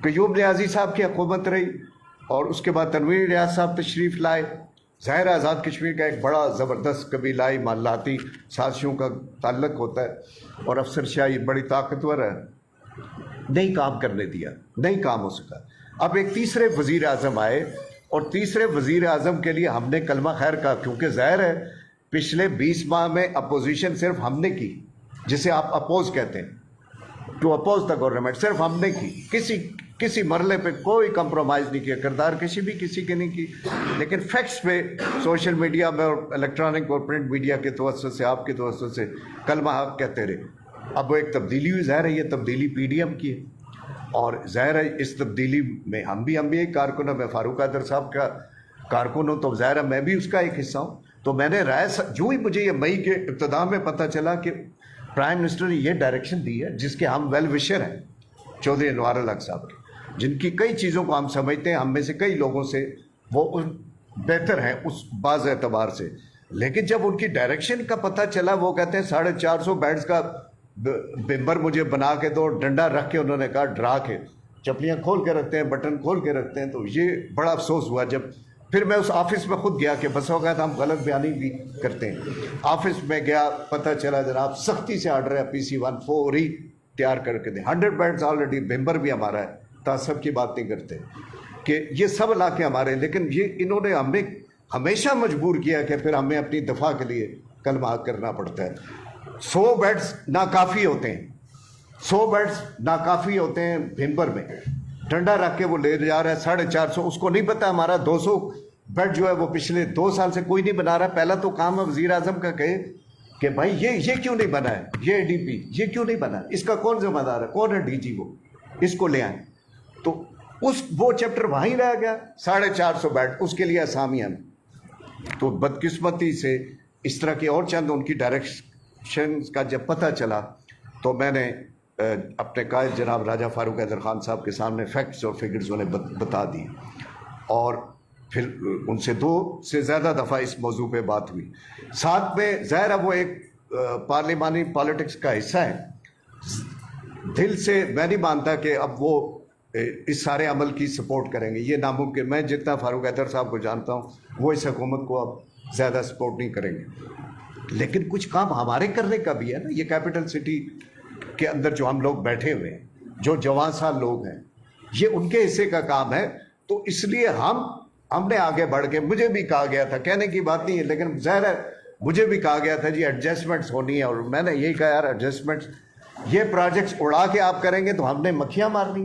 क़य्यूम नियाज़ी साहब की हुकूमत रही और उसके बाद तनवीर नियाज़ साहब तशरीफ़ लाए। ज़ाहिर आज़ाद कश्मीर का एक बड़ा ज़बरदस्त कबीलाई मालाती साजिशों का ताल्लुक होता है और अफसरशाही बड़ी ताकतवर है, नहीं काम करने दिया, नहीं काम हो सका। अब एक तीसरे वज़ीर आज़म आए और तीसरे वज़ीर आज़म के लिए हमने कलमा खैर कहा, क्योंकि ज़ाहिर है पिछले 20 माह में अपोजिशन सिर्फ हमने की, जिसे आप अपोज कहते हैं, टू अपोज द गवर्नमेंट, सिर्फ हमने की। किसी मरले पे कोई कंप्रोमाइज़ नहीं किया, किरदार किसी भी किसी की नहीं की, लेकिन फैक्ट्स पे सोशल मीडिया में और इलेक्ट्रॉनिक और प्रिंट मीडिया के तवज्जुह से, आपके तवज्जुह से कलमा हक कहते रहे। अब वो एक तब्दीली हुई, ज़ाहिर है ये तब्दीली PDM की है और ज़ाहिर है इस तब्दीली में हम भी एक कारकुन है। मैं फारूक कादर साहब का कारकुन हूँ, तो ज़ाहिर है मैं भी उसका एक हिस्सा हूँ। तो मैंने राय जो ही मुझे ये मई के इब्तिदा में पता चला कि प्राइम मिनिस्टर ने ये डायरेक्शन दी है, जिसके हम वेल विशर हैं चौधरी अनवार अल हक साहब के, जिनकी कई चीज़ों को हम समझते हैं, हम में से कई लोगों से वो बेहतर हैं उस बाज़ एतबार से, लेकिन जब उनकी डायरेक्शन का पता चला, वो कहते हैं 450 बेड्स का मेंबर मुझे बना के दो, डंडा रख के उन्होंने कहा, डरा के, चपलियाँ खोल के रखते हैं, बटन खोल के रखते हैं। तो ये बड़ा अफसोस हुआ जब फिर मैं उस ऑफिस में खुद गया कि बस हो गया था, हम गलत बयानी भी करते हैं। ऑफिस में गया, पता चला जनाब सख्ती से ऑर्डर है PC1 फौरी तैयार करके दें। 100 बेड्स ऑलरेडी, मेंबर भी हमारा है, तासब की बात नहीं करते कि ये सब ला के हमारे, लेकिन ये इन्होंने हमें हमेशा मजबूर किया कि फिर हमें अपनी दफा के लिए कलमा करना पड़ता है। 100 बेड्स नाकाफ़ी होते हैं, 100 बेड्स नाकाफ़ी होते हैं मेंबर में, डंडा रख के वो ले जा रहा है 450। उसको नहीं पता हमारा 200 बेड जो है वो पिछले 2 साल से कोई नहीं बना रहा। पहला तो काम है वज़ीर आज़म का कहे कि भाई ये क्यों नहीं बना है, ये ADP ये क्यों नहीं बना, इसका कौन जिम्मेदार है, कौन है DG, वो इसको ले आए। तो वो चैप्टर वहीं रह गया, 450 बेड, उसके लिए असामियाँ। तो बदकिस्मती से इस तरह की और चंद उनकी डायरेक्शन का जब पता चला तो मैंने अपने कायद जनाब राजा फारूक हैदर खान साहब के सामने फैक्ट्स और फिगर्स उन्हें बता दी और फिर उनसे 2 से ज़्यादा दफ़ा इस मौजू पे बात हुई। साथ में ज़ाहिर है वो एक पार्लिमानी पॉलिटिक्स का हिस्सा है। दिल से मैं नहीं मानता कि अब वो इस सारे अमल की सपोर्ट करेंगे, ये नामुमकिन। मैं जितना फारूक हैदर साहब को जानता हूँ वो इस हुकूमत को अब ज़्यादा सपोर्ट नहीं करेंगे, लेकिन कुछ काम हमारे करने का भी है ना। ये कैपिटल सिटी के अंदर जो हम लोग बैठे हुए हैं, जो जवान साल लोग हैं, ये उनके हिस्से का काम है। तो इसलिए हमने आगे बढ़ के, मुझे भी कहा गया था, कहने की बात नहीं है, लेकिन ज़ाहिर है मुझे भी कहा गया था जी एडजस्टमेंट्स होनी है, और मैंने यही कहा यार एडजस्टमेंट्स, ये प्रोजेक्ट्स उड़ा के आप करेंगे तो हमने मक्खियाँ मारनी।